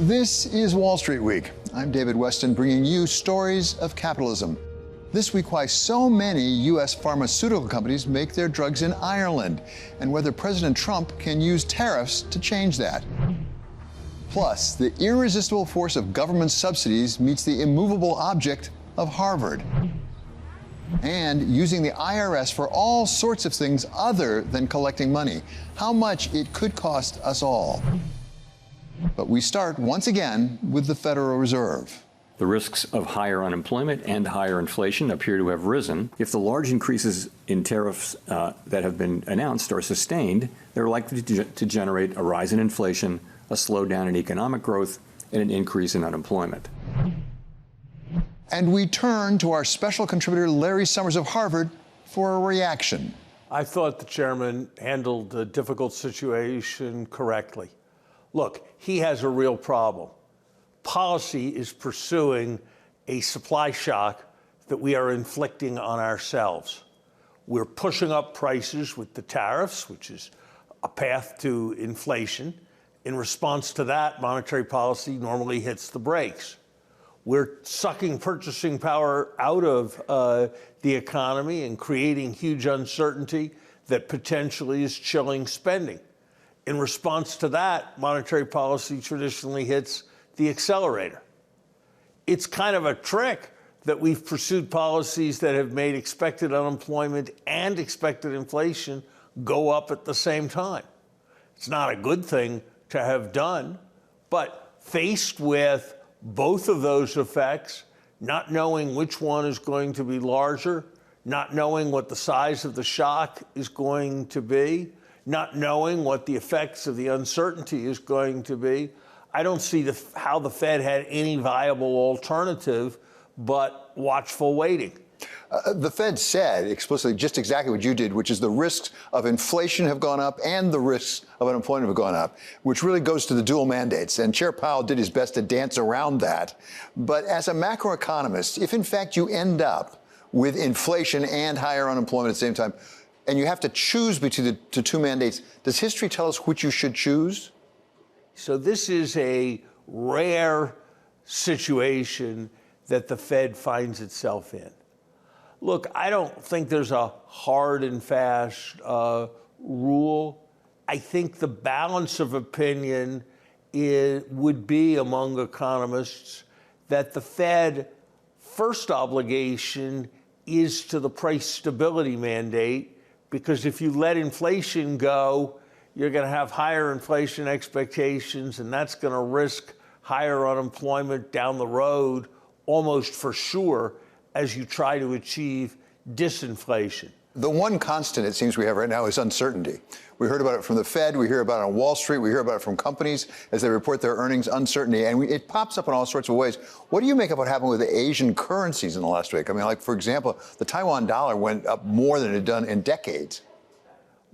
This is Wall Street Week. I'm David Weston, bringing you stories of capitalism. This week, why so many U.S. pharmaceutical companies make their drugs in Ireland, and whether President Trump can use tariffs to change that. Plus, the irresistible force of government subsidies meets the immovable object of Harvard. And using the IRS for all sorts of things other than collecting money. How much it could cost us all. But we start, once again, with the Federal Reserve. The risks of higher unemployment and higher inflation appear to have risen. If the large increases in tariffs that have been announced are sustained, they're likely to generate a rise in inflation, a slowdown in economic growth, and an increase in unemployment. And we turn to our special contributor, Larry Summers of Harvard, for a reaction. I thought the chairman handled the difficult situation correctly. Look, he has a real problem. Policy is pursuing a supply shock that we are inflicting on ourselves. We're pushing up prices with the tariffs, which is a path to inflation. In response to that, monetary policy normally hits the brakes. We're sucking purchasing power out of the economy and creating huge uncertainty that potentially is chilling spending. In response to that, monetary policy traditionally hits the accelerator. It's kind of a trick that we've pursued policies that have made expected unemployment and expected inflation go up at the same time. It's not a good thing to have done, but faced with both of those effects, not knowing which one is going to be larger, not knowing what the size of the shock is going to be, not knowing what the effects of the uncertainty is going to be, I don't see how the Fed had any viable alternative but watchful waiting. The Fed said explicitly just exactly what you did, which is the risks of inflation have gone up and the risks of unemployment have gone up, which really goes to the dual mandates. And Chair Powell did his best to dance around that. But as a macroeconomist, if in fact you end up with inflation and higher unemployment at the same time, and you have to choose between the two mandates, does history tell us which you should choose? So this is a rare situation that the Fed finds itself in. Look, I don't think there's a hard and fast rule. I think the balance of opinion would be among economists that the Fed first obligation is to the price stability mandate, because if you let inflation go, you're going to have higher inflation expectations, and that's going to risk higher unemployment down the road almost for sure as you try to achieve disinflation. The one constant it seems we have right now is uncertainty. We heard about it from the Fed, we hear about it on Wall Street, we hear about it from companies as they report their earnings, uncertainty, and it pops up in all sorts of ways. What do you make of what happened with the Asian currencies in the last week? I mean, like, for example, the Taiwan dollar went up more than it had done in decades.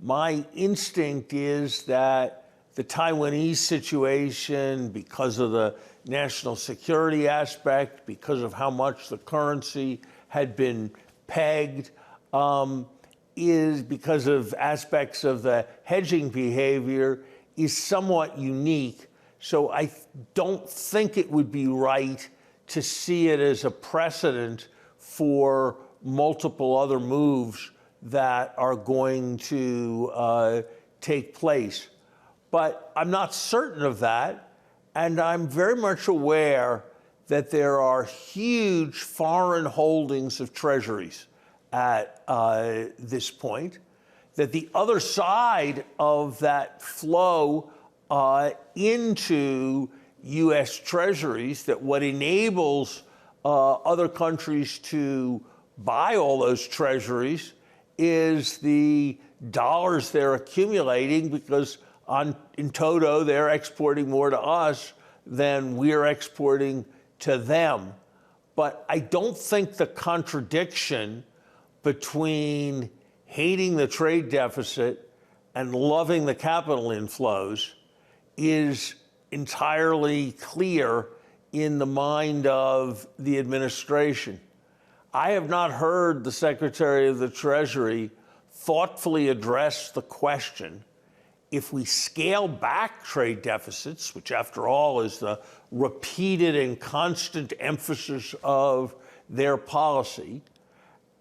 My instinct is that the Taiwanese situation, because of the national security aspect, because of how much the currency had been pegged, is because of aspects of the hedging behavior, is somewhat unique. So I don't think it would be right to see it as a precedent for multiple other moves that are going to take place. But I'm not certain of that, and I'm very much aware that there are huge foreign holdings of treasuries at this point, that the other side of that flow into U.S. treasuries, that what enables other countries to buy all those treasuries is the dollars they're accumulating, because in toto, they're exporting more to us than we're exporting to them. But I don't think the contradiction between hating the trade deficit and loving the capital inflows is entirely clear in the mind of the administration. I have not heard the Secretary of the Treasury thoughtfully address the question, if we scale back trade deficits, which after all is the repeated and constant emphasis of their policy,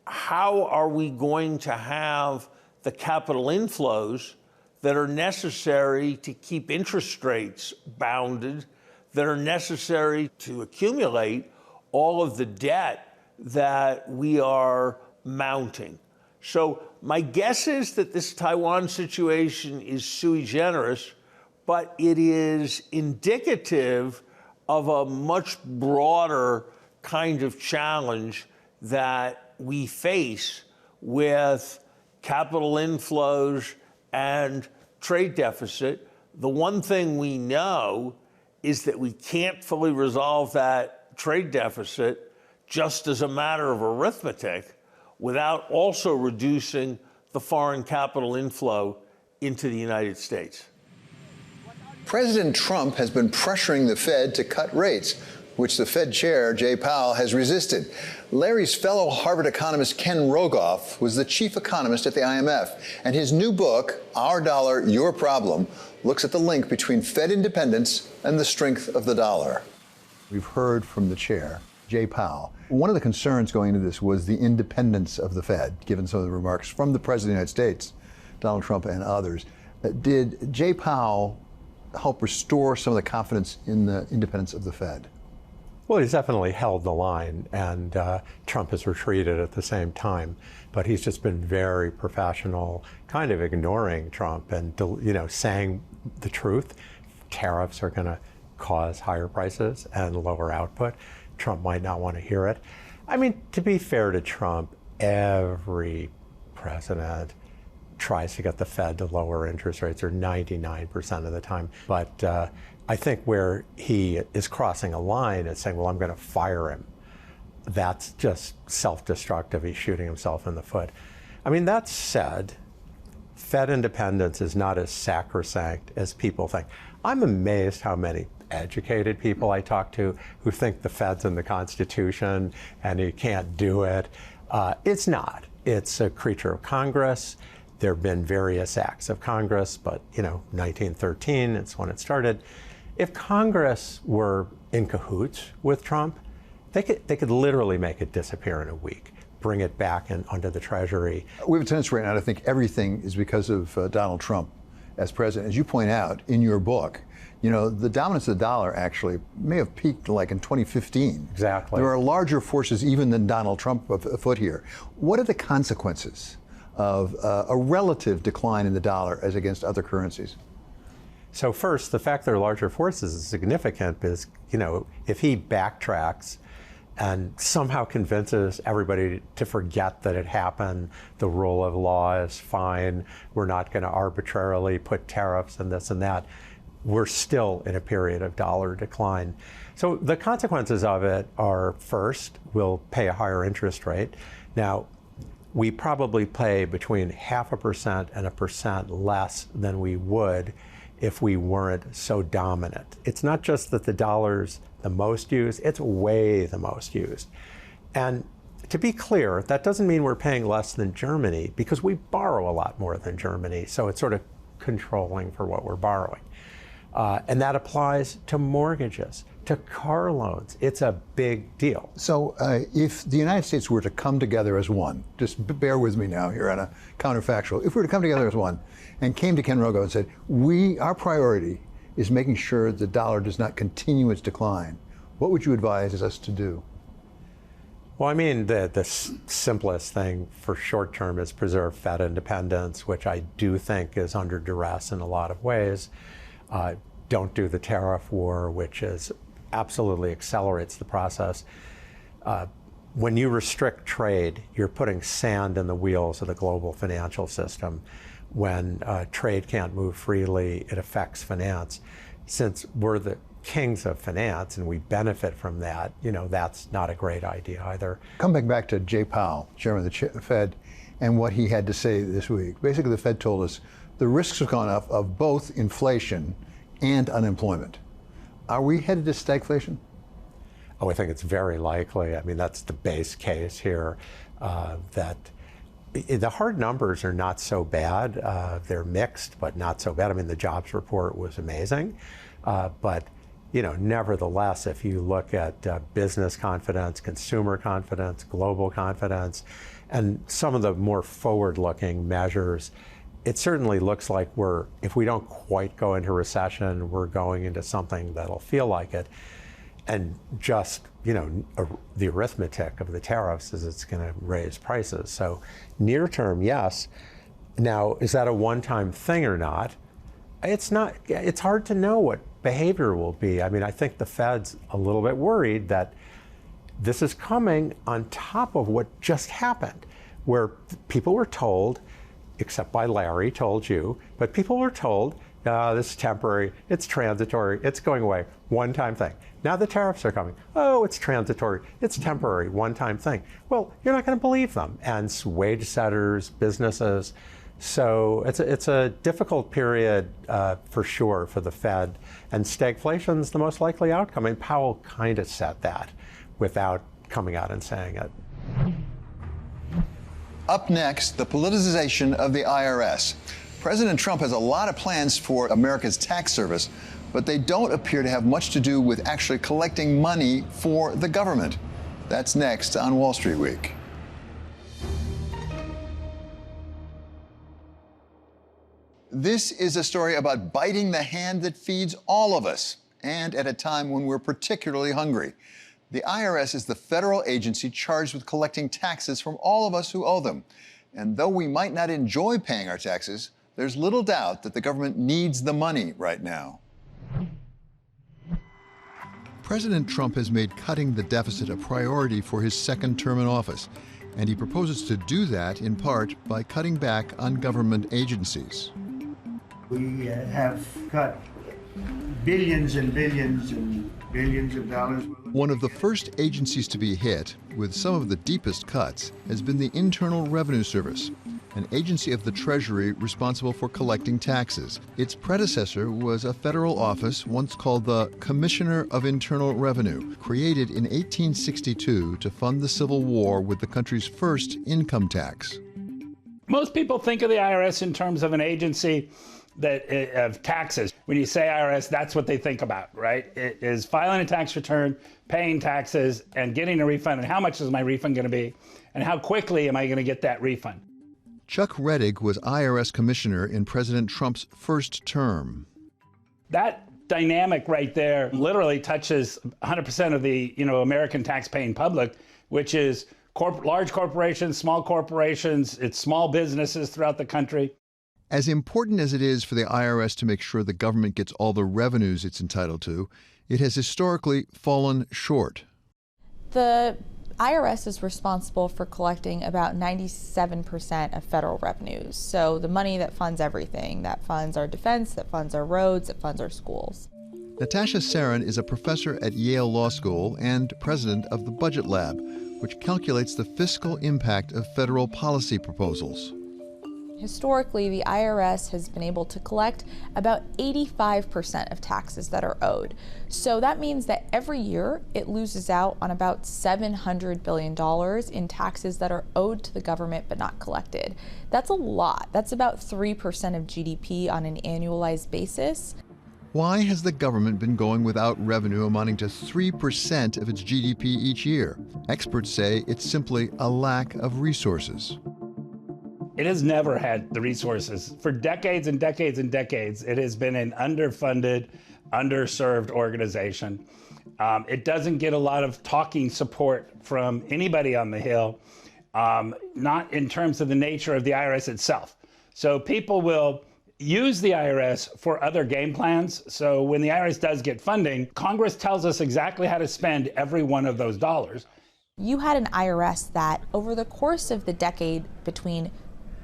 how are we going to have the capital inflows that are necessary to keep interest rates bounded, that are necessary to accumulate all of the debt that we are mounting? So my guess is that this Taiwan situation is sui generis, but it is indicative of a much broader kind of challenge that we face with capital inflows and trade deficit. The one thing we know is that we can't fully resolve that trade deficit just as a matter of arithmetic without also reducing the foreign capital inflow into the United States. President Trump has been pressuring the Fed to cut rates, which the Fed chair, Jay Powell, has resisted. Larry's fellow Harvard economist Ken Rogoff was the chief economist at the IMF, and his new book, Our Dollar, Your Problem, looks at the link between Fed independence and the strength of the dollar. We've heard from the chair, Jay Powell. One of the concerns going into this was the independence of the Fed, given some of the remarks from the President of the United States, Donald Trump and others. Did Jay Powell help restore some of the confidence in the independence of the Fed? Well, he's definitely held the line, and Trump has retreated at the same time. But he's just been very professional, kind of ignoring Trump and, saying the truth. Tariffs are going to cause higher prices and lower output. Trump might not want to hear it. I mean, to be fair to Trump, every president tries to get the Fed to lower interest rates, or 99% of the time. But I think where he is crossing a line is saying, well, I'm going to fire him. That's just self-destructive. He's shooting himself in the foot. I mean, that said, Fed independence is not as sacrosanct as people think. I'm amazed how many educated people I talk to who think the Fed's in the Constitution and you can't do it. It's not. It's a creature of Congress. There have been various acts of Congress, but 1913, it's when it started. If Congress were in cahoots with Trump, they could literally make it disappear in a week, bring it back under the Treasury. We have a tendency right now to think everything is because of Donald Trump as president. As you point out in your book, the dominance of the dollar actually may have peaked like in 2015. Exactly. There are larger forces even than Donald Trump afoot here. What are the consequences of a relative decline in the dollar as against other currencies? So first, the fact there are larger forces is significant because, if he backtracks and somehow convinces everybody to forget that it happened, the rule of law is fine, we're not going to arbitrarily put tariffs and this and that, we're still in a period of dollar decline. So the consequences of it are, first, we'll pay a higher interest rate. Now, we probably pay between 0.5% and 1% less than we would if we weren't so dominant. It's not just that the dollar's the most used, it's way the most used. And to be clear, that doesn't mean we're paying less than Germany, because we borrow a lot more than Germany, so it's sort of controlling for what we're borrowing. And that applies to mortgages, to car loans. It's a big deal. So if the United States were to come together as one, just bear with me now here on a counterfactual, if we were to come together as one and came to Ken Rogoff and said, our priority is making sure the dollar does not continue its decline, what would you advise us to do? Well, I mean, the simplest thing for short term is preserve Fed independence, which I do think is under duress in a lot of ways. Don't do the tariff war, which absolutely accelerates the process. When you restrict trade, you're putting sand in the wheels of the global financial system. When trade can't move freely, it affects finance. Since we're the kings of finance and we benefit from that, that's not a great idea either. Coming back to Jay Powell, chairman of the Fed, and what he had to say this week. Basically, the Fed told us the risks have gone up of both inflation and unemployment. Are we headed to stagflation? Oh, I think it's very likely. I mean, that's the base case here, that The hard numbers are not so bad. They're mixed, but not so bad. I mean, the jobs report was amazing, but nevertheless, if you look at business confidence, consumer confidence, global confidence, and some of the more forward-looking measures, it certainly looks like if we don't quite go into recession, we're going into something that'll feel like it. And just, the arithmetic of the tariffs is it's going to raise prices. So near term, yes. Now, is that a one-time thing or not? It's not. It's hard to know what behavior will be. I mean, I think the Fed's a little bit worried that this is coming on top of what just happened, where people were told, except by Larry told you, but people were told, this is temporary, it's transitory, it's going away, one-time thing. Now the tariffs are coming. Oh, it's transitory, it's temporary, one-time thing. Well, you're not going to believe them. And wage setters, businesses. So it's a difficult period for sure for the Fed. And stagflation's the most likely outcome. And Powell kind of said that without coming out and saying it. Up next, the politicization of the IRS. President Trump has a lot of plans for America's tax service, but they don't appear to have much to do with actually collecting money for the government. That's next on Wall Street Week. This is a story about biting the hand that feeds all of us, and at a time when we're particularly hungry. The IRS is the federal agency charged with collecting taxes from all of us who owe them. And though we might not enjoy paying our taxes, there's little doubt that the government needs the money right now. President Trump has made cutting the deficit a priority for his second term in office, and he proposes to do that in part by cutting back on government agencies. We have cut billions and billions and billions of dollars. One of the first agencies to be hit, with some of the deepest cuts, has been the Internal Revenue Service, an agency of the Treasury responsible for collecting taxes. Its predecessor was a federal office once called the Commissioner of Internal Revenue, created in 1862 to fund the Civil War with the country's first income tax. Most people think of the IRS in terms of an agency of taxes. When you say IRS, that's what they think about, right? It is filing a tax return, paying taxes, and getting a refund. And how much is my refund going to be? And how quickly am I going to get that refund? Chuck Rettig was IRS commissioner in President Trump's first term. That dynamic right there literally touches 100% of the American tax-paying public, which is large corporations, small corporations, it's small businesses throughout the country. As important as it is for the IRS to make sure the government gets all the revenues it's entitled to, it has historically fallen short. The IRS is responsible for collecting about 97% of federal revenues. So the money that funds everything, that funds our defense, that funds our roads, that funds our schools. Natasha Sarin is a professor at Yale Law School and president of the Budget Lab, which calculates the fiscal impact of federal policy proposals. Historically, the IRS has been able to collect about 85% of taxes that are owed. So that means that every year it loses out on about $700 billion in taxes that are owed to the government but not collected. That's a lot. That's about 3% of GDP on an annualized basis. Why has the government been going without revenue amounting to 3% of its GDP each year? Experts say it's simply a lack of resources. It has never had the resources. For decades and decades and decades, it has been an underfunded, underserved organization. It doesn't get a lot of talking support from anybody on the Hill, not in terms of the nature of the IRS itself. So people will use the IRS for other game plans. So when the IRS does get funding, Congress tells us exactly how to spend every one of those dollars. You had an IRS that over the course of the decade between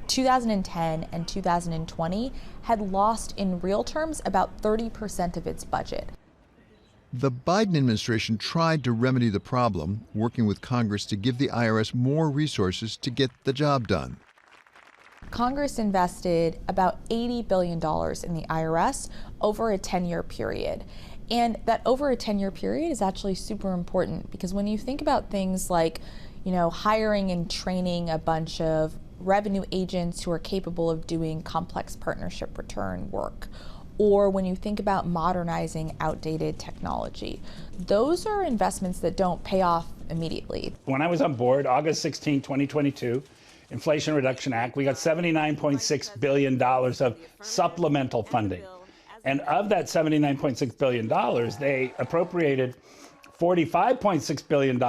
2010 and 2020 had lost in real terms about 30% of its budget. The Biden administration tried to remedy the problem, working with Congress to give the IRS more resources to get the job done. Congress invested about $80 billion in the IRS over a 10-year period. And that over a 10-year period is actually super important because when you think about things like, hiring and training a bunch of revenue agents who are capable of doing complex partnership return work, or when you think about modernizing outdated technology. Those are investments that don't pay off immediately. When I was on board, August 16, 2022, Inflation Reduction Act, we got $79.6 billion of supplemental funding. And of that $79.6 billion, they appropriated $45.6 billion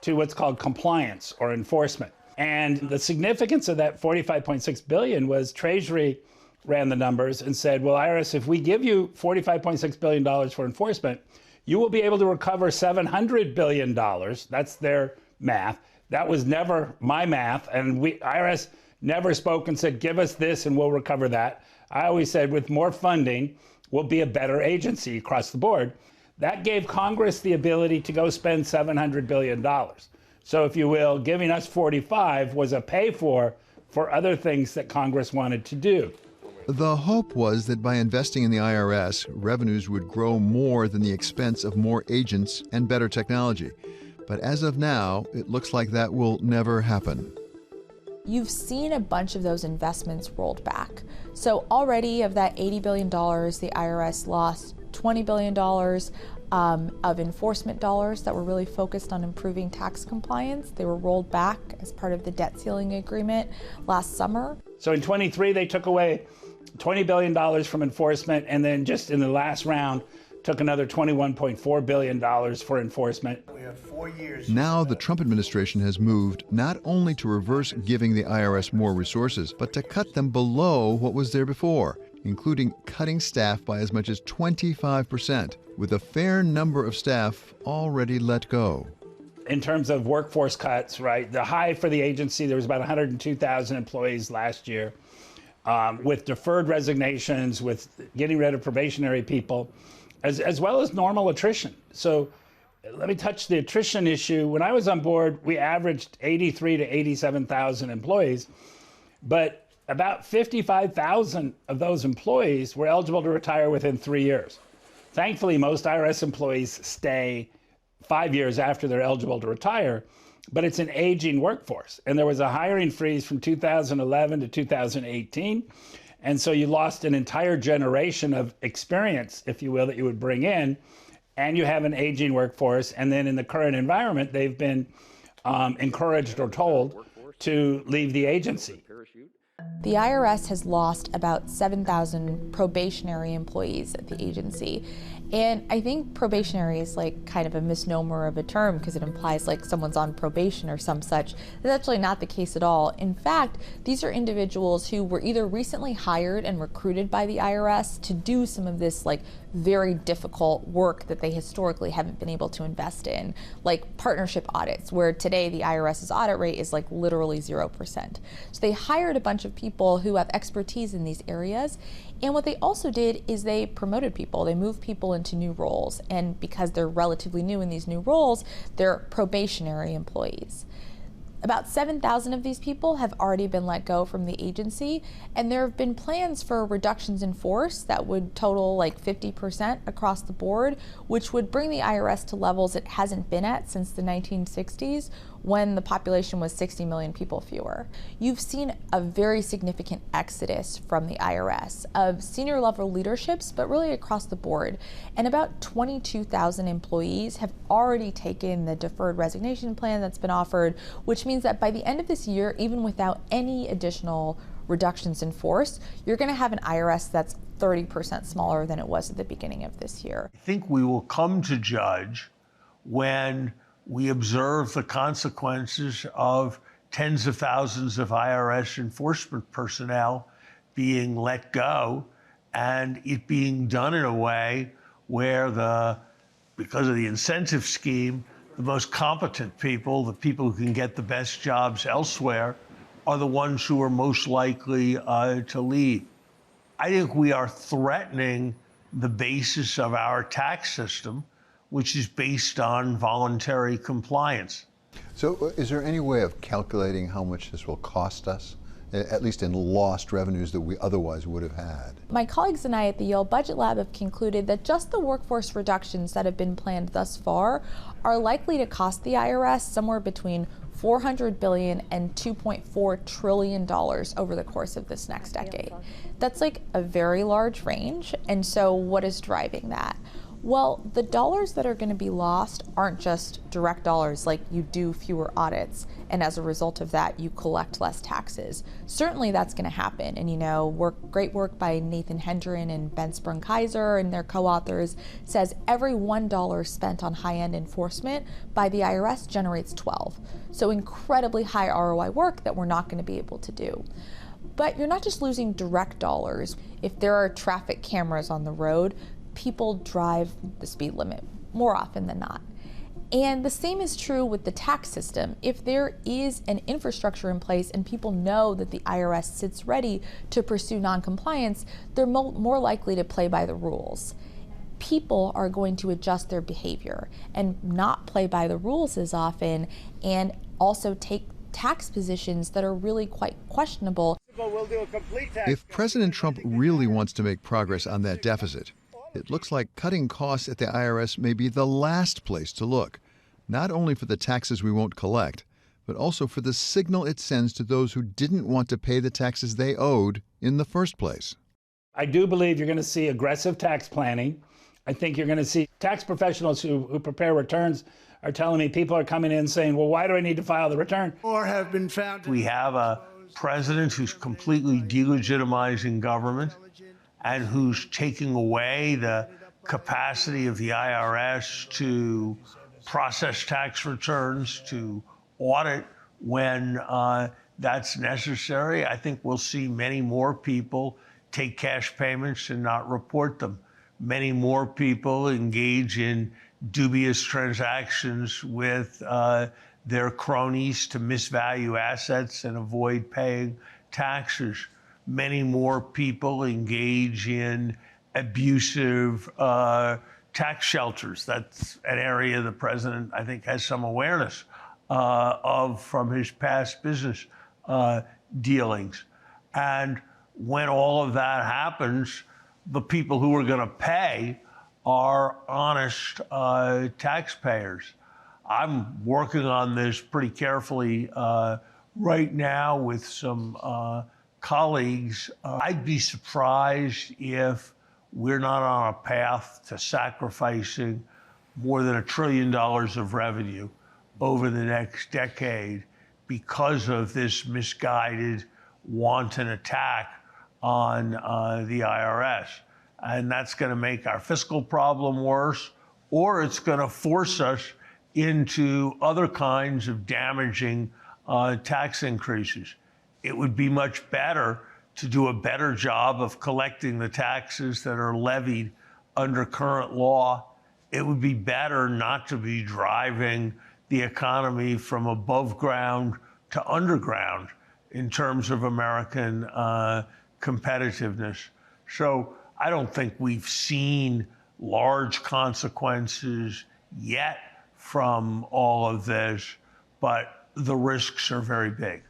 to what's called compliance or enforcement. And the significance of that $45.6 billion was Treasury ran the numbers and said, well, IRS, if we give you $45.6 billion for enforcement, you will be able to recover $700 billion. That's their math. That was never my math. And IRS never spoke and said, give us this and we'll recover that. I always said, with more funding, we'll be a better agency across the board. That gave Congress the ability to go spend $700 billion. So if you will, giving us 45 was a pay for other things that Congress wanted to do. The hope was that by investing in the IRS, revenues would grow more than the expense of more agents and better technology. But as of now, it looks like that will never happen. You've seen a bunch of those investments rolled back. So already of that $80 billion, the IRS lost $20 billion of enforcement dollars that were really focused on improving tax compliance. They were rolled back as part of the debt ceiling agreement last summer. So in 23, they took away $20 billion from enforcement, and then just in the last round, took another $21.4 billion for enforcement. We have 4 years. Now the Trump administration has moved not only to reverse giving the IRS more resources, but to cut them below what was there before, including cutting staff by as much as 25%, with a fair number of staff already let go. In terms of workforce cuts, right, the high for the agency, there was about 102,000 employees last year, with deferred resignations, with getting rid of probationary people, as well as normal attrition. So let me touch the attrition issue. When I was on board, we averaged 83 to 87,000 employees, but about 55,000 of those employees were eligible to retire within 3 years. Thankfully, most IRS employees stay 5 years after they're eligible to retire, but it's an aging workforce. And there was a hiring freeze from 2011 to 2018. And so you lost an entire generation of experience, if you will, that you would bring in, and you have an aging workforce. And then in the current environment, they've been encouraged or told to leave the agency. The IRS has lost about 7,000 probationary employees at the agency. And I think probationary is like kind of a misnomer of a term because it implies like someone's on probation or some such. That's actually not the case at all. In fact, these are individuals who were either recently hired and recruited by the IRS to do some of this like very difficult work that they historically haven't been able to invest in, like partnership audits, where today the IRS's audit rate is like literally 0%. So they hired a bunch of people who have expertise in these areas. And what they also did is they promoted people. They moved people into new roles. And because they're relatively new in these new roles, they're probationary employees. About 7,000 of these people have already been let go from the agency, and there have been plans for reductions in force that would total like 50% across the board, which would bring the IRS to levels it hasn't been at since the 1960s, when the population was 60 million people fewer. You've seen a very significant exodus from the IRS of senior level leaderships, but really across the board. And about 22,000 employees have already taken the deferred resignation plan that's been offered, which means that by the end of this year, even without any additional reductions in force, you're going to have an IRS that's 30% smaller than it was at the beginning of this year. I think we will come to judge when we observe the consequences of tens of thousands of IRS enforcement personnel being let go, and it being done in a way where because of the incentive scheme, the most competent people, the people who can get the best jobs elsewhere, are the ones who are most likely to leave. I think we are threatening the basis of our tax system, which is based on voluntary compliance. So is there any way of calculating how much this will cost us, at least in lost revenues that we otherwise would have had? My colleagues and I at the Yale Budget Lab have concluded that just the workforce reductions that have been planned thus far are likely to cost the IRS somewhere between $400 billion and $2.4 trillion over the course of this next decade. That's like a very large range. And so what is driving that? Well, the dollars that are going to be lost aren't just direct dollars, like you do fewer audits, and as a result of that, you collect less taxes. Certainly that's going to happen. And great work by Nathan Hendren and Ben Sprung-Kaiser and their co-authors says every $1 spent on high-end enforcement by the IRS generates 12. So incredibly high ROI work that we're not going to be able to do. But you're not just losing direct dollars. If there are traffic cameras on the road, people drive the speed limit more often than not. And the same is true with the tax system. If there is an infrastructure in place and people know that the IRS sits ready to pursue noncompliance, they're more likely to play by the rules. People are going to adjust their behavior and not play by the rules as often, and also take tax positions that are really quite questionable. If President Trump really wants to make progress on that deficit, it looks like cutting costs at the IRS may be the last place to look, not only for the taxes we won't collect, but also for the signal it sends to those who didn't want to pay the taxes they owed in the first place. I do believe you're going to see aggressive tax planning. I think you're going to see tax professionals who prepare returns are telling me people are coming in saying, well, why do I need to file the return? Or have been found. We have a president who's completely delegitimizing government and who's taking away the capacity of the IRS to process tax returns, to audit when that's necessary. I think we'll see many more people take cash payments and not report them. Many more people engage in dubious transactions with their cronies to misvalue assets and avoid paying taxes. Many more people engage in abusive tax shelters. That's an area the president, I think, has some awareness of from his past business dealings. And when all of that happens, the people who are going to pay are honest taxpayers. I'm working on this pretty carefully right now with some colleagues. I'd be surprised if we're not on a path to sacrificing more than $1 trillion of revenue over the next decade because of this misguided, wanton attack on the IRS. And that's going to make our fiscal problem worse, or it's going to force us into other kinds of damaging tax increases. It would be much better to do a better job of collecting the taxes that are levied under current law. It would be better not to be driving the economy from above ground to underground in terms of American competitiveness. So I don't think we've seen large consequences yet from all of this, but the risks are very big.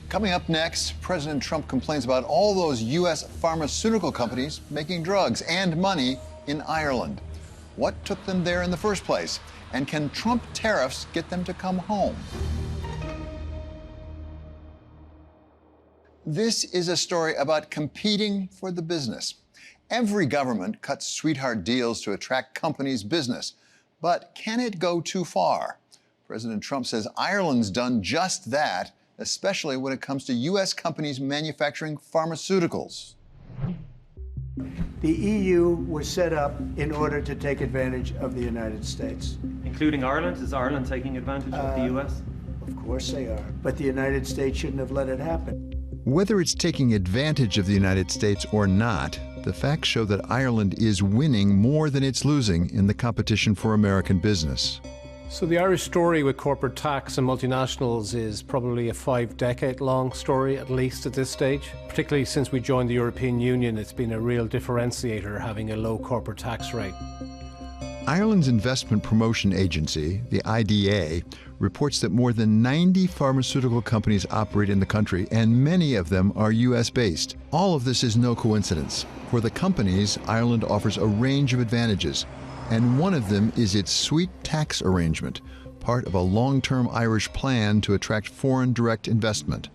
Coming up next, President Trump complains about all those U.S. pharmaceutical companies making drugs and money in Ireland. What took them there in the first place? And can Trump tariffs get them to come home? This is a story about competing for the business. Every government cuts sweetheart deals to attract companies' business. But can it go too far? President Trump says Ireland's done just that, especially when it comes to U.S. companies manufacturing pharmaceuticals. The EU was set up in order to take advantage of the United States. Including Ireland? Is Ireland taking advantage of the U.S.? Of course they are. But the United States shouldn't have let it happen. Whether it's taking advantage of the United States or not, the facts show that Ireland is winning more than it's losing in the competition for American business. So the Irish story with corporate tax and multinationals is probably a 5-decade-long story, at least at this stage. Particularly since we joined the European Union, it's been a real differentiator having a low corporate tax rate. Ireland's investment promotion agency, the IDA, reports that more than 90 pharmaceutical companies operate in the country, and many of them are U.S.-based. All of this is no coincidence. For the companies, Ireland offers a range of advantages, and one of them is its sweet tax arrangement. part of a long-term Irish plan to attract foreign direct investment.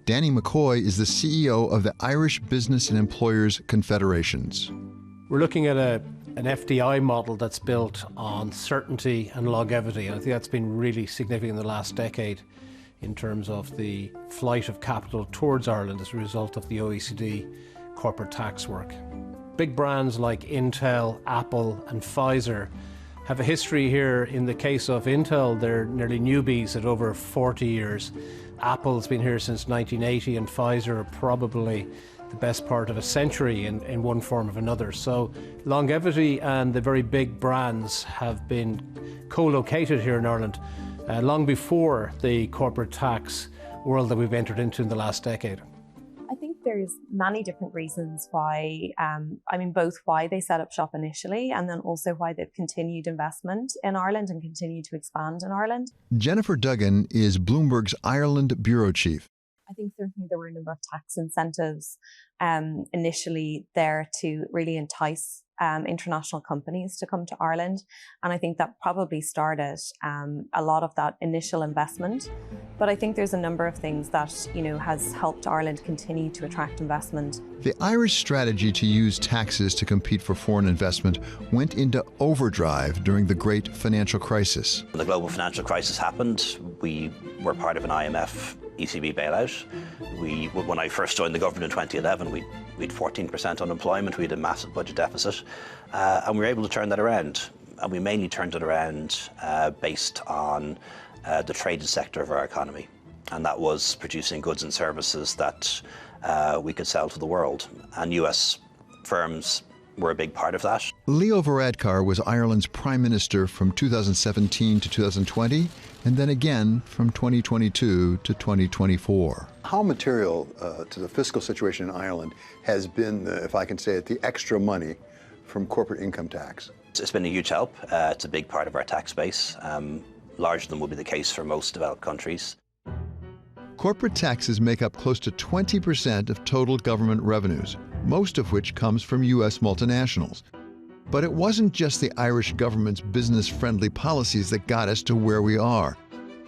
Danny McCoy is the CEO of the Irish Business and Employers Confederations. We're looking at an FDI model that's built on certainty and longevity. And I think that's been really significant in the last decade in terms of the flight of capital towards Ireland as a result of the OECD corporate tax work. Big brands like Intel, Apple, and Pfizer have a history here. In the case of Intel, they're nearly newbies at over 40 years. Apple's been here since 1980, and Pfizer are probably the best part of a century in one form or another. So longevity and the very big brands have been co-located here in Ireland long before the corporate tax world that we've entered into in the last decade. I think there's many different reasons why, both why they set up shop initially and then also why they've continued investment in Ireland and continue to expand in Ireland. Jennifer Duggan is Bloomberg's Ireland bureau chief. I think certainly there were a number of tax incentives initially there to really entice international companies to come to Ireland. And I think that probably started a lot of that initial investment. But I think there's a number of things that, has helped Ireland continue to attract investment. The Irish strategy to use taxes to compete for foreign investment went into overdrive during the great financial crisis. When the global financial crisis happened, we were part of an IMF ECB bailout. When I first joined the government in 2011, we had 14% unemployment, we had a massive budget deficit, and we were able to turn that around. And we mainly turned it around based on the traded sector of our economy. And that was producing goods and services that we could sell to the world. And US firms were a big part of that. Leo Varadkar was Ireland's Prime Minister from 2017 to 2020, and then again from 2022 to 2024. How material to the fiscal situation in Ireland has been, if I can say it, the extra money from corporate income tax? It's been a huge help. It's a big part of our tax base, larger than would be the case for most developed countries. Corporate taxes make up close to 20% of total government revenues, most of which comes from U.S. multinationals. But it wasn't just the Irish government's business-friendly policies that got us to where we are.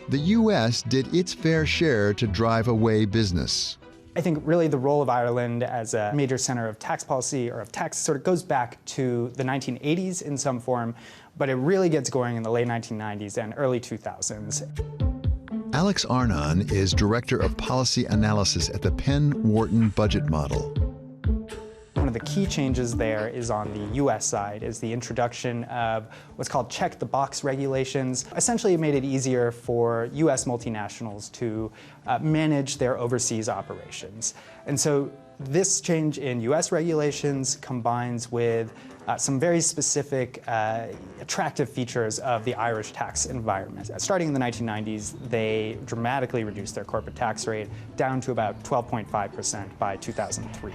The U.S. did its fair share to drive away business. I think really the role of Ireland as a major center of tax policy or of tax sort of goes back to the 1980s in some form, but it really gets going in the late 1990s and early 2000s. Alex Arnon is Director of Policy Analysis at the Penn Wharton Budget Model. One of the key changes there is on the US side, is the introduction of what's called check-the-box regulations. Essentially, it made it easier for US multinationals to manage their overseas operations. And so this change in US regulations combines with some very specific attractive features of the Irish tax environment. Starting in the 1990s, they dramatically reduced their corporate tax rate down to about 12.5% by 2003.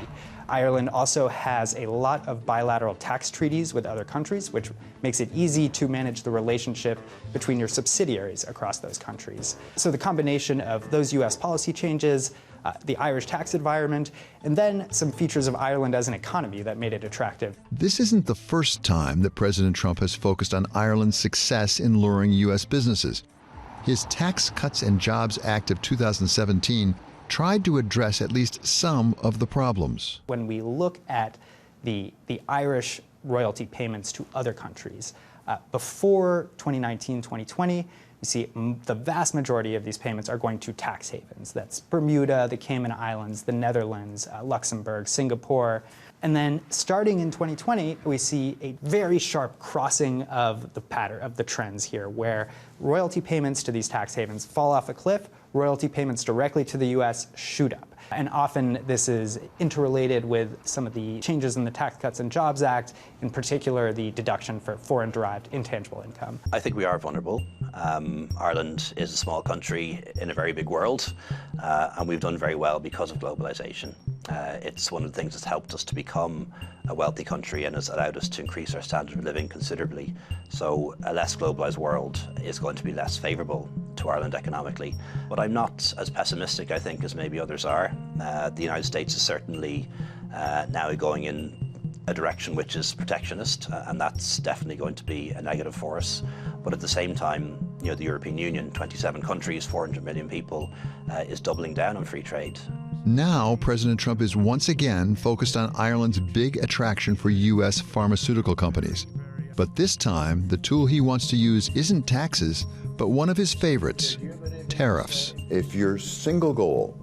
Ireland also has a lot of bilateral tax treaties with other countries, which makes it easy to manage the relationship between your subsidiaries across those countries. So the combination of those US policy changes, the Irish tax environment, and then some features of Ireland as an economy that made it attractive. This isn't the first time that President Trump has focused on Ireland's success in luring U.S. businesses. His Tax Cuts and Jobs Act of 2017 tried to address at least some of the problems. When we look at the Irish royalty payments to other countries, before 2019, 2020, you see the vast majority of these payments are going to tax havens. That's Bermuda, the Cayman Islands, the Netherlands, Luxembourg, Singapore. And then starting in 2020, we see a very sharp crossing of the pattern, of the trends here, where royalty payments to these tax havens fall off a cliff, royalty payments directly to the US shoot up. And often this is interrelated with some of the changes in the Tax Cuts and Jobs Act, in particular the deduction for foreign-derived intangible income. I think we are vulnerable. Ireland is a small country in a very big world, and we've done very well because of globalization. It's one of the things that's helped us to become a wealthy country and has allowed us to increase our standard of living considerably. So a less globalized world is going to be less favorable to Ireland economically. But I'm not as pessimistic, I think, as maybe others are. The United States is certainly now going in a direction which is protectionist, and that's definitely going to be a negative for us. But at the same time, the European Union, 27 countries, 400 million people, is doubling down on free trade. Now, President Trump is once again focused on Ireland's big attraction for U.S. pharmaceutical companies. But this time, the tool he wants to use isn't taxes, but one of his favorites, tariffs. If your single goal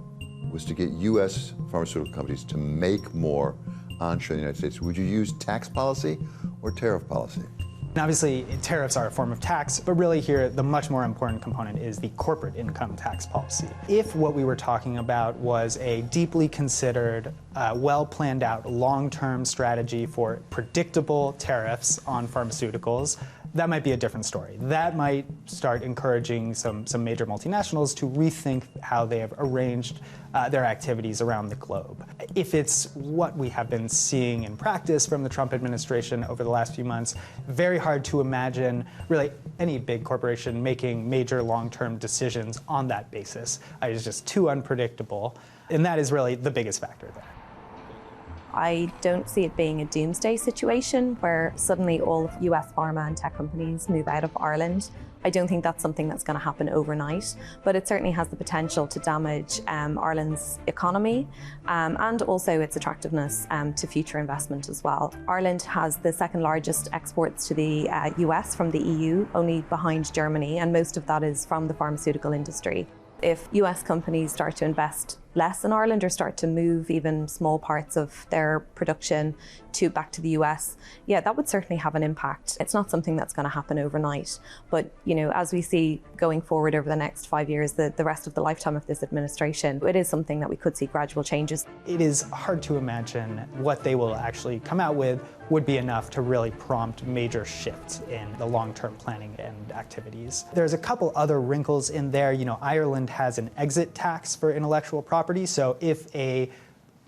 was to get U.S. pharmaceutical companies to make more onshore in the United States, would you use tax policy or tariff policy? And obviously, tariffs are a form of tax, but really here, the much more important component is the corporate income tax policy. If what we were talking about was a deeply considered, well-planned out, long-term strategy for predictable tariffs on pharmaceuticals, that might be a different story. That might start encouraging some major multinationals to rethink how they have arranged their activities around the globe. If it's what we have been seeing in practice from the Trump administration over the last few months, very hard to imagine really any big corporation making major long-term decisions on that basis. It's just too unpredictable, and that is really the biggest factor there. I don't see it being a doomsday situation where suddenly all of US pharma and tech companies move out of Ireland. I don't think that's something that's going to happen overnight, but it certainly has the potential to damage Ireland's economy and also its attractiveness to future investment as well. Ireland has the second largest exports to the US from the EU, only behind Germany, and most of that is from the pharmaceutical industry. If US companies start to invest less in Ireland or start to move even small parts of their production back to the US, that would certainly have an impact. It's not something that's going to happen overnight. But, as we see going forward over the next 5 years, the rest of the lifetime of this administration, it is something that we could see gradual changes. It is hard to imagine what they will actually come out with would be enough to really prompt major shifts in the long-term planning and activities. There's a couple other wrinkles in there. Ireland has an exit tax for intellectual property. So if a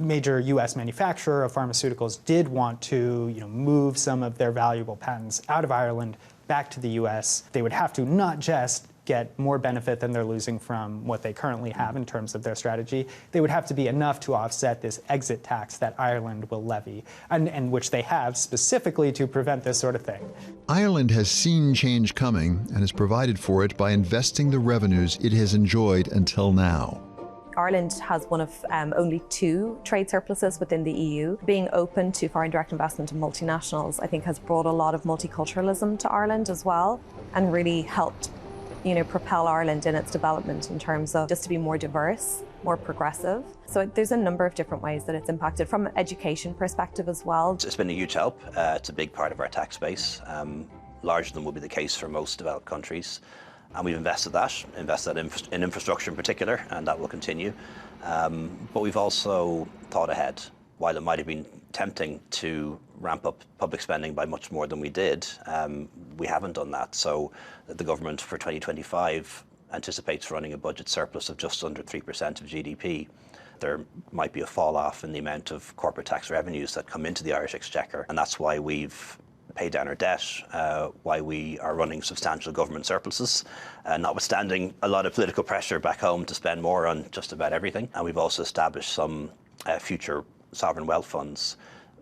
major U.S. manufacturer of pharmaceuticals did want to move some of their valuable patents out of Ireland back to the U.S., they would have to not just get more benefit than they're losing from what they currently have in terms of their strategy. They would have to be enough to offset this exit tax that Ireland will levy, and which they have specifically to prevent this sort of thing. Ireland has seen change coming and has provided for it by investing the revenues it has enjoyed until now. Ireland has one of only 2 trade surpluses within the EU. Being open to foreign direct investment and multinationals, I think, has brought a lot of multiculturalism to Ireland as well, and really helped propel Ireland in its development in terms of just to be more diverse, more progressive. So there's a number of different ways that it's impacted from an education perspective as well. It's been a huge help. It's a big part of our tax base, larger than would be the case for most developed countries. And we've invested in infrastructure in particular, and that will continue. But we've also thought ahead. While it might have been tempting to ramp up public spending by much more than we did, we haven't done that. So the government for 2025 anticipates running a budget surplus of just under 3% of GDP. There might be a fall off in the amount of corporate tax revenues that come into the Irish Exchequer, and that's why we've paid down our debt, why we are running substantial government surpluses, notwithstanding a lot of political pressure back home to spend more on just about everything. And we've also established some future sovereign wealth funds,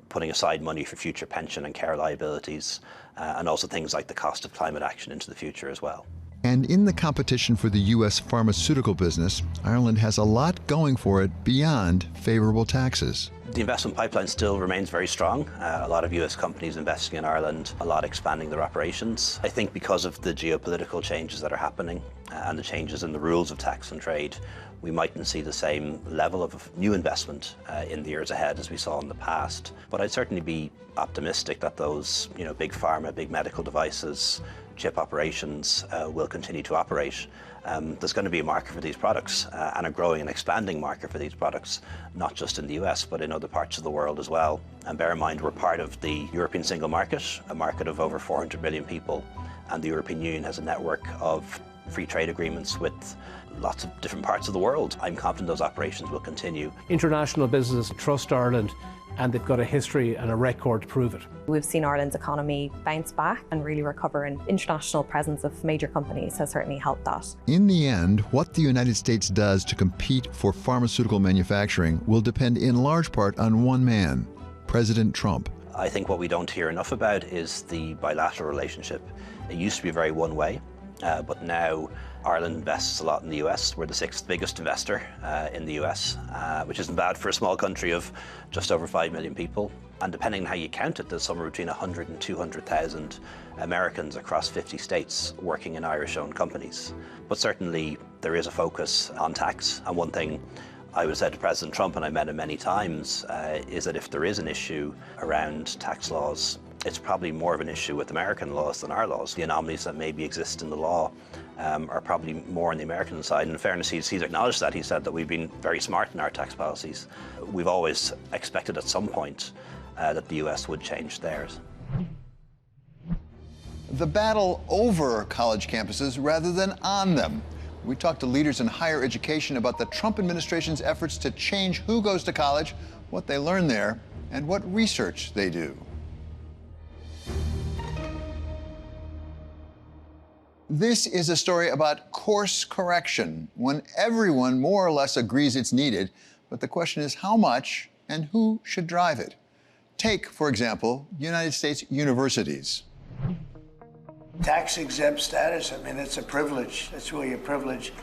putting aside money for future pension and care liabilities, and also things like the cost of climate action into the future as well. And in the competition for the U.S. pharmaceutical business, Ireland has a lot going for it beyond favorable taxes. The investment pipeline still remains very strong. A lot of US companies investing in Ireland, a lot expanding their operations. I think because of the geopolitical changes that are happening and the changes in the rules of tax and trade, we mightn't see the same level of new investment in the years ahead as we saw in the past. But I'd certainly be optimistic that those big pharma, big medical devices, chip operations will continue to operate. There's going to be a market for these products and a growing and expanding market for these products, not just in the US, but in other parts of the world as well. And bear in mind, we're part of the European single market, a market of over 400 million people, and the European Union has a network of free trade agreements with lots of different parts of the world. I'm confident those operations will continue. International business trust Ireland, and they've got a history and a record to prove it. We've seen Ireland's economy bounce back and really recover, and international presence of major companies has certainly helped that. In the end, what the United States does to compete for pharmaceutical manufacturing will depend in large part on one man, President Trump. I think what we don't hear enough about is the bilateral relationship. It used to be very one way. but now Ireland invests a lot in the US. We're the 6th biggest investor in the US, which isn't bad for a small country of just over 5 million people. And depending on how you count it, there's somewhere between 100 and 200,000 Americans across 50 states working in Irish-owned companies. But certainly there is a focus on tax. And one thing I would say to President Trump, and I met him many times, is that if there is an issue around tax laws, it's probably more of an issue with American laws than our laws. The anomalies that maybe exist in the law are probably more on the American side. And in fairness, he's acknowledged that. He said that we've been very smart in our tax policies. We've always expected at some point that the US would change theirs. The battle over college campuses rather than on them. We talked to leaders in higher education about the Trump administration's efforts to change who goes to college, what they learn there, and what research they do. This is a story about course correction, when everyone more or less agrees it's needed, but the question is how much and who should drive it. Take, for example, United States universities. Tax-exempt status, I mean, it's a privilege. It's really a privilege,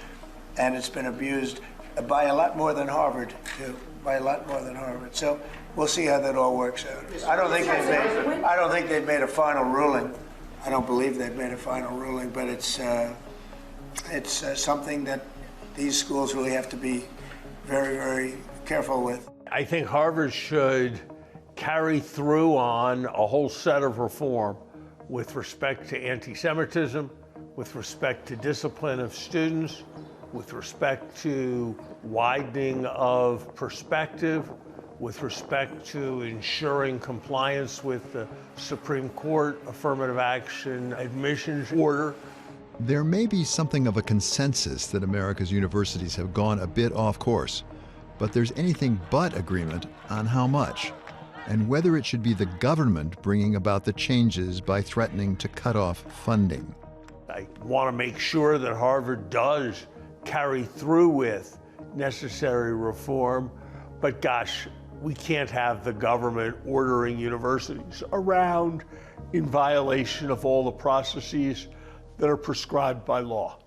and it's been abused by a lot more than Harvard, too, by a lot more than Harvard. So we'll see how that all works out. I don't think they've made a final ruling. I don't believe they've made a final ruling, but it's something that these schools really have to be very, very careful with. I think Harvard should carry through on a whole set of reform with respect to antisemitism, with respect to discipline of students, with respect to widening of perspective, with respect to ensuring compliance with the Supreme Court affirmative action admissions order. There may be something of a consensus that America's universities have gone a bit off course, but there's anything but agreement on how much, and whether it should be the government bringing about the changes by threatening to cut off funding. I want to make sure that Harvard does carry through with necessary reform, but gosh, we can't have the government ordering universities around in violation of all the processes that are prescribed by law.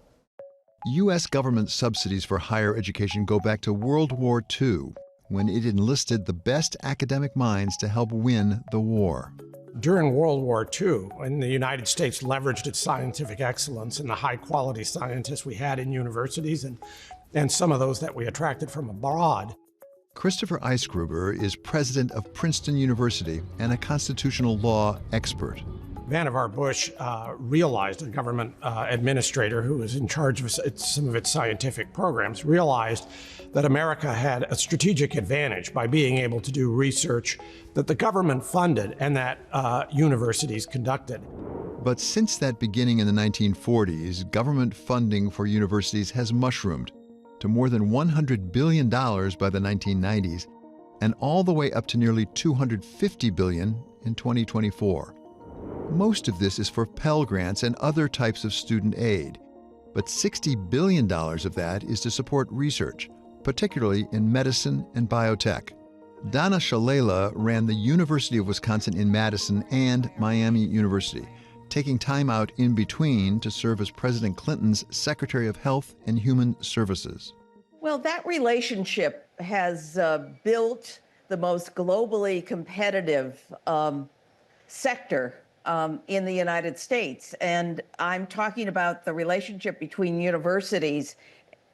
U.S. government subsidies for higher education go back to World War II, when it enlisted the best academic minds to help win the war. During World War II, when the United States leveraged its scientific excellence and the high-quality scientists we had in universities and some of those that we attracted from abroad. Christopher Eisgruber is president of Princeton University and a constitutional law expert. Vannevar Bush realized, a government administrator who was in charge of some of its scientific programs, realized that America had a strategic advantage by being able to do research that the government funded and that universities conducted. But since that beginning in the 1940s, government funding for universities has mushroomed to more than $100 billion by the 1990s, and all the way up to nearly $250 billion in 2024. Most of this is for Pell Grants and other types of student aid, but $60 billion of that is to support research, particularly in medicine and biotech. Donna Shalala ran the University of Wisconsin in Madison and Miami University, taking time out in between to serve as President Clinton's Secretary of Health and Human Services. Well, that relationship has built the most globally competitive sector in the United States. And I'm talking about the relationship between universities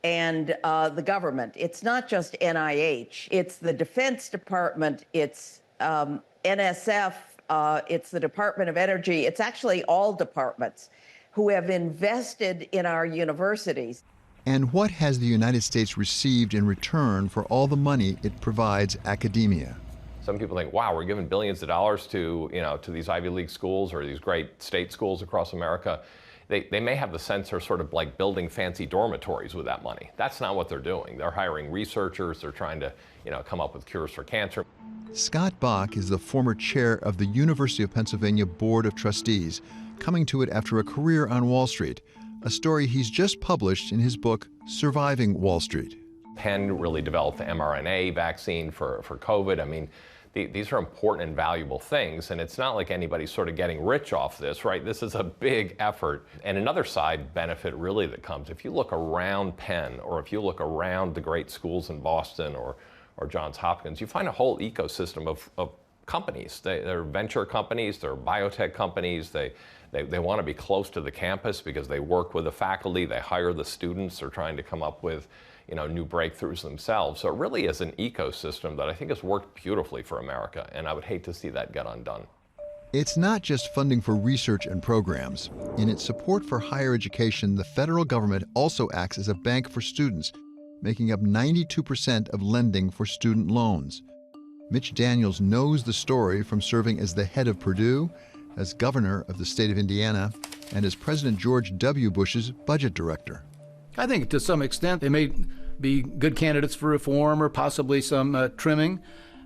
and the government. It's not just NIH. It's the Defense Department. It's NSF. It's the Department of Energy. It's actually all departments who have invested in our universities. And what has the United States received in return for all the money it provides academia? Some people think, wow, we're giving billions of dollars to these Ivy League schools or these great state schools across America. They may have the sense they're sort of like building fancy dormitories with that money. That's not what they're doing. They're hiring researchers. They're trying to come up with cures for cancer. Scott Bach is the former chair of the University of Pennsylvania Board of Trustees, coming to it after a career on Wall Street, a story he's just published in his book, Surviving Wall Street. Penn really developed the mRNA vaccine for COVID. I mean, these are important and valuable things, and it's not like anybody's sort of getting rich off this, right? This is a big effort. And another side benefit really that comes, if you look around Penn, or if you look around the great schools in Boston or Johns Hopkins, you find a whole ecosystem of companies. They're venture companies, they're biotech companies, they want to be close to the campus because they work with the faculty, they hire the students, they're trying to come up with new breakthroughs themselves. So it really is an ecosystem that I think has worked beautifully for America, and I would hate to see that get undone. It's not just funding for research and programs. In its support for higher education, the federal government also acts as a bank for students, making up 92% of lending for student loans. Mitch Daniels knows the story from serving as the head of Purdue, as governor of the state of Indiana, and as President George W. Bush's budget director. I think to some extent they may be good candidates for reform or possibly some trimming,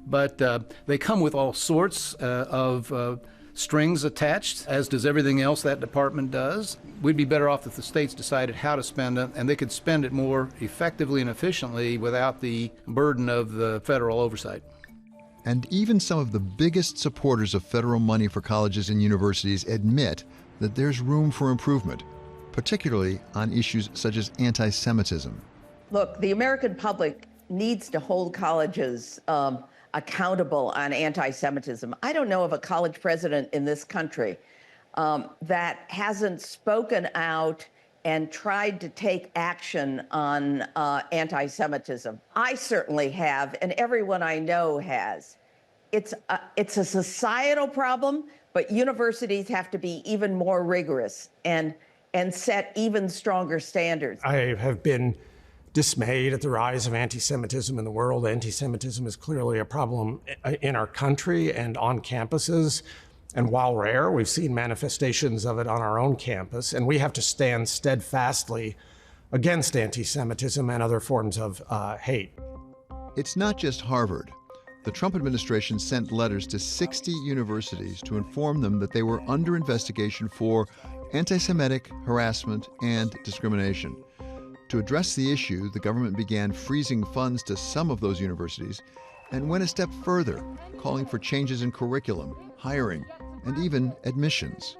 but they come with all sorts of strings attached, as does everything else that department does. We'd be better off if the states decided how to spend it, and they could spend it more effectively and efficiently without the burden of the federal oversight. And even some of the biggest supporters of federal money for colleges and universities admit that there's room for improvement, particularly on issues such as anti-Semitism. Look, the American public needs to hold colleges accountable on anti-Semitism. I don't know of a college president in this country that hasn't spoken out and tried to take action on anti-Semitism. I certainly have, and everyone I know has. It's a societal problem, but universities have to be even more rigorous and set even stronger standards. I have been dismayed at the rise of anti-Semitism in the world. Anti-Semitism is clearly a problem in our country and on campuses. And while rare, we've seen manifestations of it on our own campus, and we have to stand steadfastly against anti-Semitism and other forms of hate. It's not just Harvard. The Trump administration sent letters to 60 universities to inform them that they were under investigation for anti-Semitic harassment and discrimination. To address the issue, the government began freezing funds to some of those universities and went a step further, calling for changes in curriculum, hiring, and even admissions.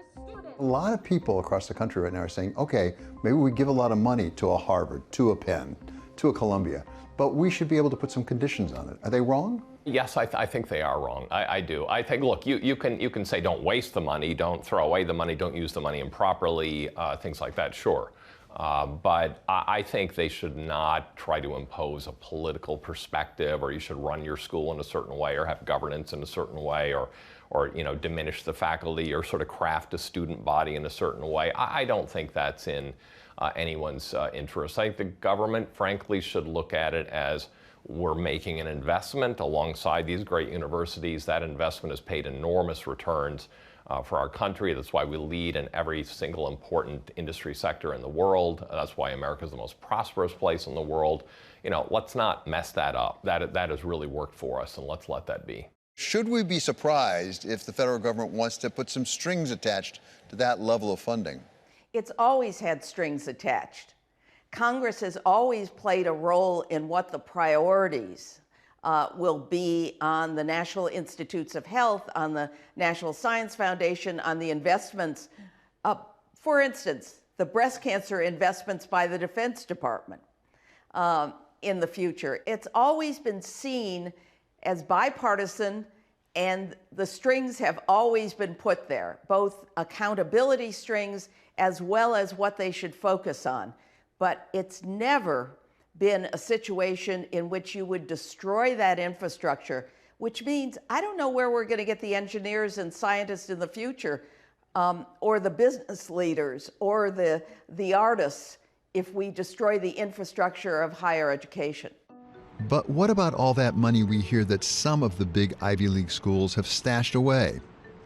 A lot of people across the country right now are saying, okay, maybe we give a lot of money to a Harvard, to a Penn, to a Columbia, but we should be able to put some conditions on it. Are they wrong? Yes, I think they are wrong. I do. I think, look, you can say don't waste the money, don't throw away the money, don't use the money improperly, things like that, sure. But I think they should not try to impose a political perspective, or you should run your school in a certain way, or have governance in a certain way, or diminish the faculty, or sort of craft a student body in a certain way. I don't think that's in anyone's interest. I think the government, frankly, should look at it as we're making an investment alongside these great universities. That investment has paid enormous returns for our country. That's why we lead in every single important industry sector in the world. That's why America is the most prosperous place in the world. Let's not mess that up. That has really worked for us, and let's let that be. Should we be surprised if the federal government wants to put some strings attached to that level of funding? It's always had strings attached. Congress has always played a role in what the priorities will be on the National Institutes of Health, on the National Science Foundation, on the investments. For instance, the breast cancer investments by the Defense Department in the future. It's always been seen as bipartisan, and the strings have always been put there, both accountability strings as well as what they should focus on. But it's never been a situation in which you would destroy that infrastructure, which means I don't know where we're going to get the engineers and scientists in the future, or the business leaders, or the artists, if we destroy the infrastructure of higher education. But what about all that money we hear that some of the big Ivy League schools have stashed away,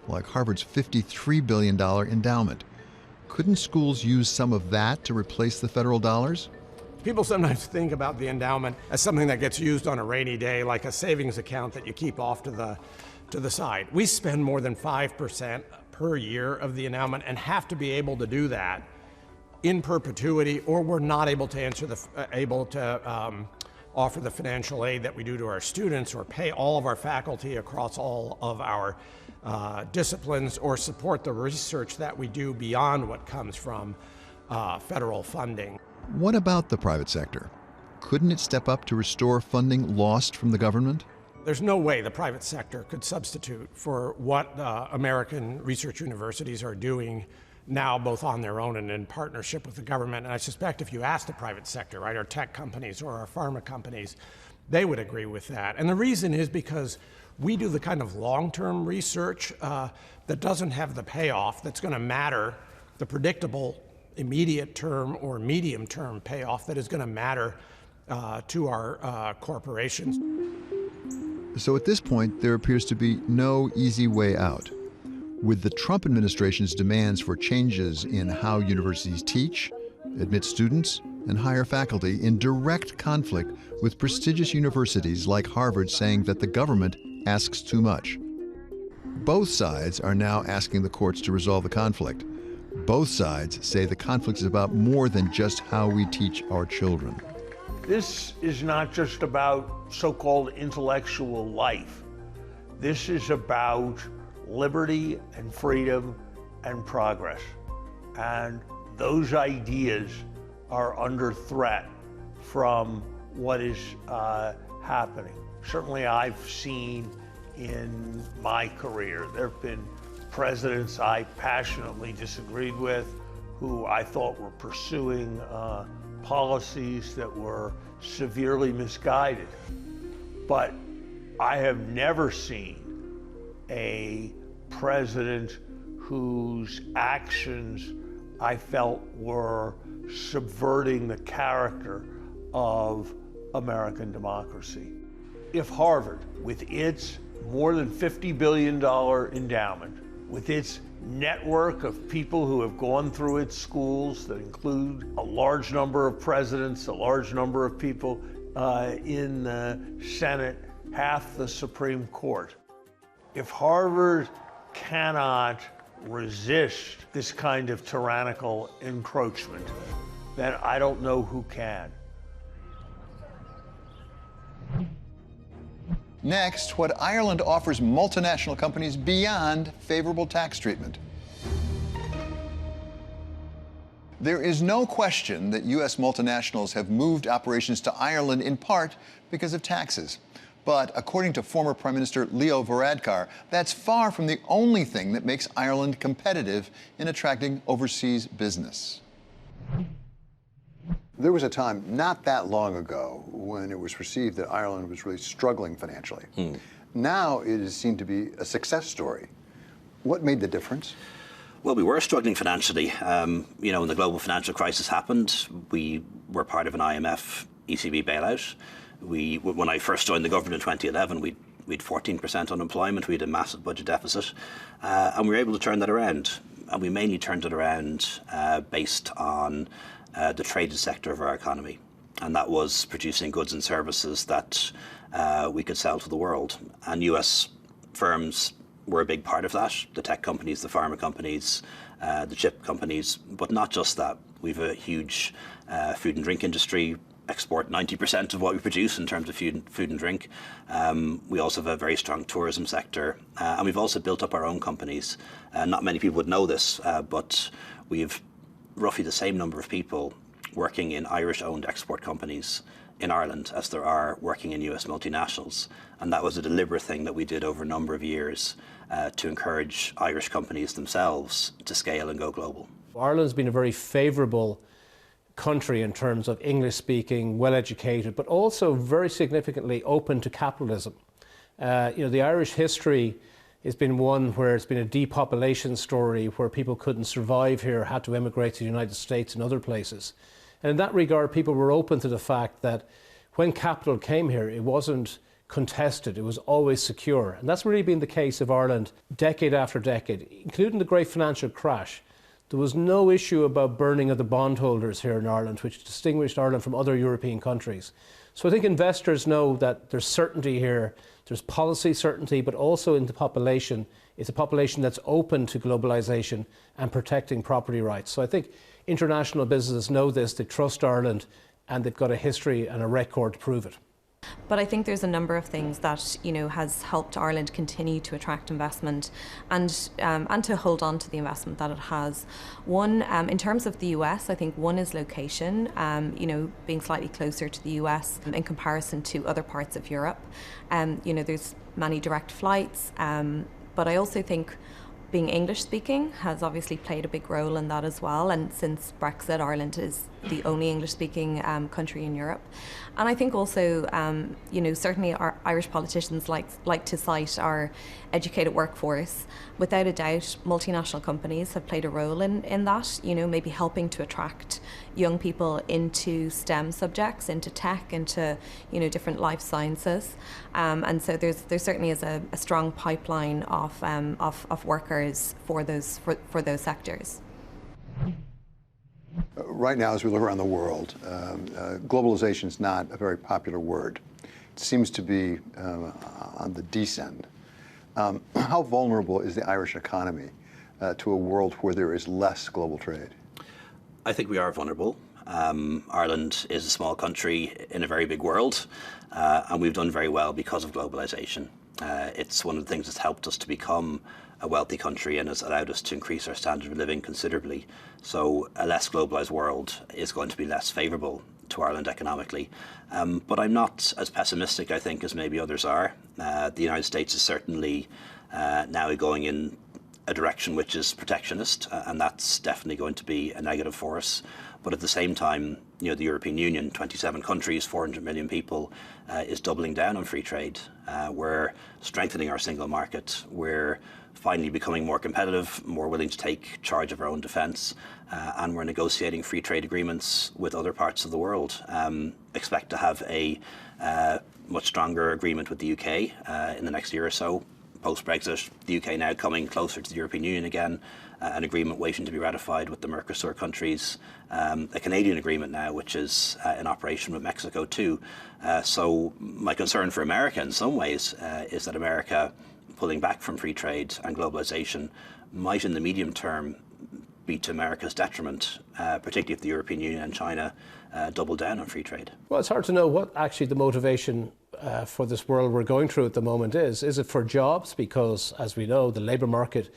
like Harvard's $53 billion endowment? Couldn't schools use some of that to replace the federal dollars? People sometimes think about the endowment as something that gets used on a rainy day, like a savings account that you keep off to the side. We spend more than 5% per year of the endowment and have to be able to do that in perpetuity, or we're not able to offer the financial aid that we do to our students, or pay all of our faculty across all of our disciplines, or support the research that we do beyond what comes from federal funding. What about the private sector? Couldn't it step up to restore funding lost from the government? There's no way the private sector could substitute for what American research universities are doing now, both on their own and in partnership with the government. And I suspect if you ask the private sector, right, our tech companies or our pharma companies, they would agree with that. And the reason is because we do the kind of long-term research that doesn't have the payoff that's going to matter, the predictable immediate term or medium term payoff that is going to matter to our corporations. So at this point, there appears to be no easy way out. With the Trump administration's demands for changes in how universities teach, admit students, and hire faculty in direct conflict with prestigious universities like Harvard saying that the government asks too much. Both sides are now asking the courts to resolve the conflict. Both sides say the conflict is about more than just how we teach our children. This is not just about so-called intellectual life. This is about liberty and freedom and progress. And those ideas are under threat from what is happening. Certainly I've seen in my career, there have been presidents I passionately disagreed with, who I thought were pursuing policies that were severely misguided. But I have never seen a president whose actions I felt were subverting the character of American democracy. If Harvard, with its more than $50 billion endowment, with its network of people who have gone through its schools that include a large number of presidents, a large number of people in the Senate, half the Supreme Court. If Harvard cannot resist this kind of tyrannical encroachment, then I don't know who can. Next, what Ireland offers multinational companies beyond favorable tax treatment. There is no question that U.S. multinationals have moved operations to Ireland in part because of taxes. But according to former Prime Minister Leo Varadkar, that's far from the only thing that makes Ireland competitive in attracting overseas business. There was a time not that long ago when it was perceived that Ireland was really struggling financially. Now it is seen to be a success story. What made the difference? Well, we were struggling financially. You know, when the global financial crisis happened, we were part of an IMF ECB bailout. When I first joined the government in 2011, we had 14% unemployment, we had a massive budget deficit, and we were able to turn that around. And we mainly turned it around based on the traded sector of our economy, and that was producing goods and services that we could sell to the world. And US firms were a big part of that, the tech companies, the pharma companies, the chip companies, but not just that. We have a huge food and drink industry, export 90% of what we produce in terms of food and drink. We also have a very strong tourism sector, and we've also built up our own companies. Not many people would know this, but we've roughly the same number of people working in Irish-owned export companies in Ireland as there are working in US multinationals. And that was a deliberate thing that we did over a number of years to encourage Irish companies themselves to scale and go global. Ireland's been a very favourable country in terms of English-speaking, well-educated, but also very significantly open to capitalism. You know, the Irish history has been one where it's been a depopulation story, where people couldn't survive here, had to emigrate to the United States and other places. And in that regard, people were open to the fact that when capital came here, it wasn't contested, it was always secure. And that's really been the case of Ireland decade after decade, including the great financial crash. There was no issue about burning of the bondholders here in Ireland, which distinguished Ireland from other European countries. So I think investors know that there's certainty here, there's policy certainty, but also in the population, it's a population that's open to globalization and protecting property rights. So I think international businesses know this, they trust Ireland, and they've got a history and a record to prove it. But I think there's a number of things that has helped Ireland continue to attract investment and to hold on to the investment that it has. One, in terms of the US, I think one is location. Being slightly closer to the US in comparison to other parts of Europe. There's many direct flights, but I also think being English speaking has obviously played a big role in that as well. And since Brexit, Ireland is the only English speaking country in Europe. And I think also, certainly our Irish politicians like to cite our educated workforce. Without a doubt, multinational companies have played a role in that, maybe helping to attract young people into STEM subjects, into tech, into, different life sciences. And so there certainly is a strong pipeline of workers for those sectors. Right now, as we look around the world, globalization is not a very popular word. It seems to be on the descend. How vulnerable is the Irish economy to a world where there is less global trade? I think we are vulnerable. Ireland is a small country in a very big world, and we've done very well because of globalization. It's one of the things that's helped us to become a wealthy country and has allowed us to increase our standard of living considerably. So a less globalized world is going to be less favorable to Ireland economically. But I'm not as pessimistic, I think, as maybe others are. The United States is certainly now going in a direction which is protectionist, and that's definitely going to be a negative for us. But at the same time, the European Union, 27 countries, 400 million people, is doubling down on free trade. We're strengthening our single market. We're finally becoming more competitive, more willing to take charge of our own defence, and we're negotiating free trade agreements with other parts of the world. Expect to have a much stronger agreement with the UK in the next year or so. Post-Brexit, the UK now coming closer to the European Union again, an agreement waiting to be ratified with the Mercosur countries, a Canadian agreement now which is in operation with Mexico too. So my concern for America in some ways is that America pulling back from free trade and globalization might in the medium term be to America's detriment, particularly if the European Union and China double down on free trade. Well, it's hard to know what actually the motivation for this world we're going through at the moment is. Is it for jobs? Because, as we know, the labour market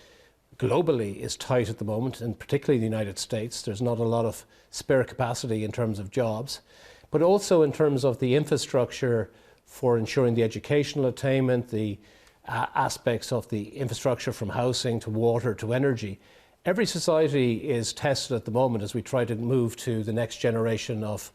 globally is tight at the moment, and particularly in the United States. There's not a lot of spare capacity in terms of jobs, but also in terms of the infrastructure for ensuring the educational attainment, the aspects of the infrastructure from housing to water to energy. Every society is tested at the moment as we try to move to the next generation of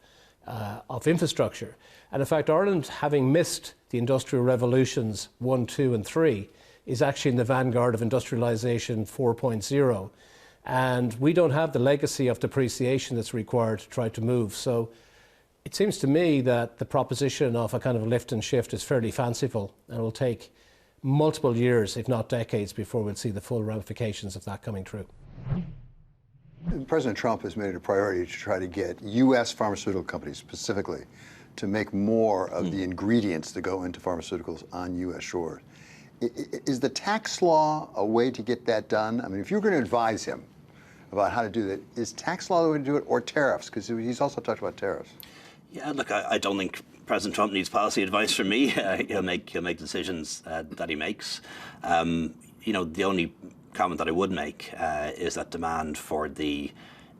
infrastructure. And in fact, Ireland, having missed the industrial revolutions 1, 2 and 3, is actually in the vanguard of industrialisation 4.0. And we don't have the legacy of depreciation that's required to try to move. So it seems to me that the proposition of a kind of lift and shift is fairly fanciful, and will take multiple years, if not decades, before we'll see the full ramifications of that coming true. President Trump has made it a priority to try to get U.S. pharmaceutical companies specifically to make more of the ingredients that go into pharmaceuticals on U.S. shores. Is the tax law a way to get that done? I mean, if you're going to advise him about how to do that, is tax law the way to do it, or tariffs? Because he's also talked about tariffs. Yeah, look, I don't think President Trump needs policy advice from me. He'll make decisions that he makes. The only comment that I would make is that demand for the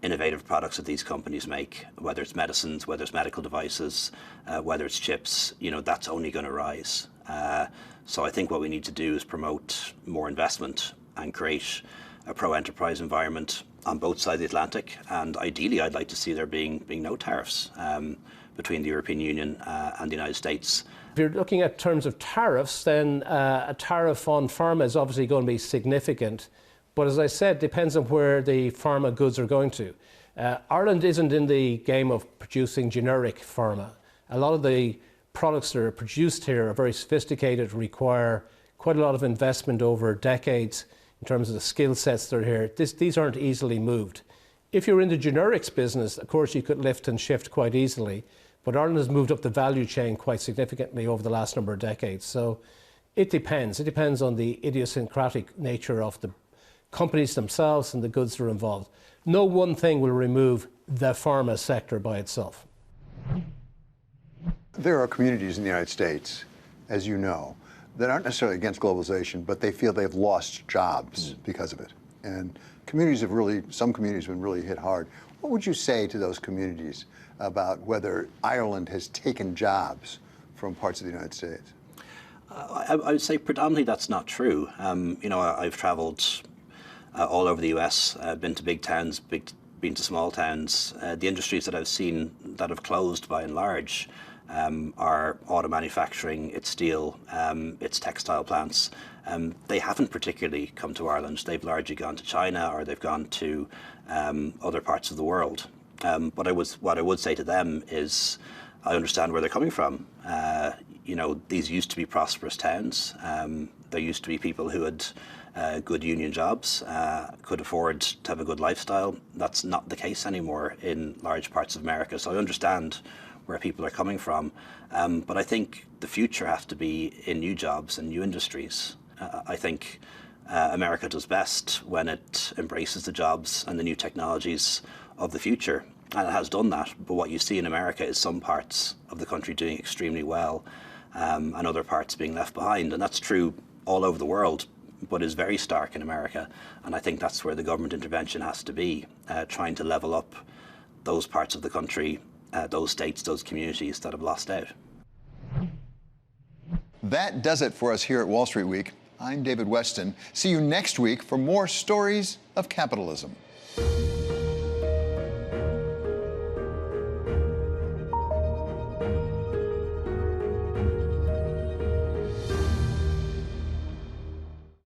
innovative products that these companies make, whether it's medicines, whether it's medical devices, whether it's chips, that's only going to rise. So I think what we need to do is promote more investment and create a pro-enterprise environment on both sides of the Atlantic. And ideally, I'd like to see there being no tariffs between the European Union and the United States. If you're looking at terms of tariffs, then a tariff on pharma is obviously going to be significant. But as I said, depends on where the pharma goods are going to. Ireland isn't in the game of producing generic pharma. A lot of the products that are produced here are very sophisticated, require quite a lot of investment over decades in terms of the skill sets that are here. These aren't easily moved. If you're in the generics business, of course, you could lift and shift quite easily. But Ireland has moved up the value chain quite significantly over the last number of decades. So it depends. It depends on the idiosyncratic nature of the companies themselves and the goods that are involved. No one thing will remove the pharma sector by itself. There are communities in the United States, as you know, that aren't necessarily against globalization, but they feel they've lost jobs because of it. And communities have really, some communities have been really hit hard. What would you say to those communities about whether Ireland has taken jobs from parts of the United States? I would say predominantly that's not true. You know, I've traveled all over the US, been to big towns, been to small towns. The industries that I've seen that have closed by and large are auto manufacturing, it's steel, it's textile plants. They haven't particularly come to Ireland. They've largely gone to China or they've gone to other parts of the world. What I would say to them is, I understand where they're coming from. You know, these used to be prosperous towns. There used to be people who had good union jobs, could afford to have a good lifestyle. That's not the case anymore in large parts of America. So I understand where people are coming from. But I think the future has to be in new jobs and new industries. I think America does best when it embraces the jobs and the new technologies of the future. And it has done that. But what you see in America is some parts of the country doing extremely well and other parts being left behind. And that's true all over the world, but is very stark in America. And I think that's where the government intervention has to be, trying to level up those parts of the country, those states, those communities that have lost out. That does it for us here at Wall Street Week. I'm David Weston. See you next week for more stories of capitalism.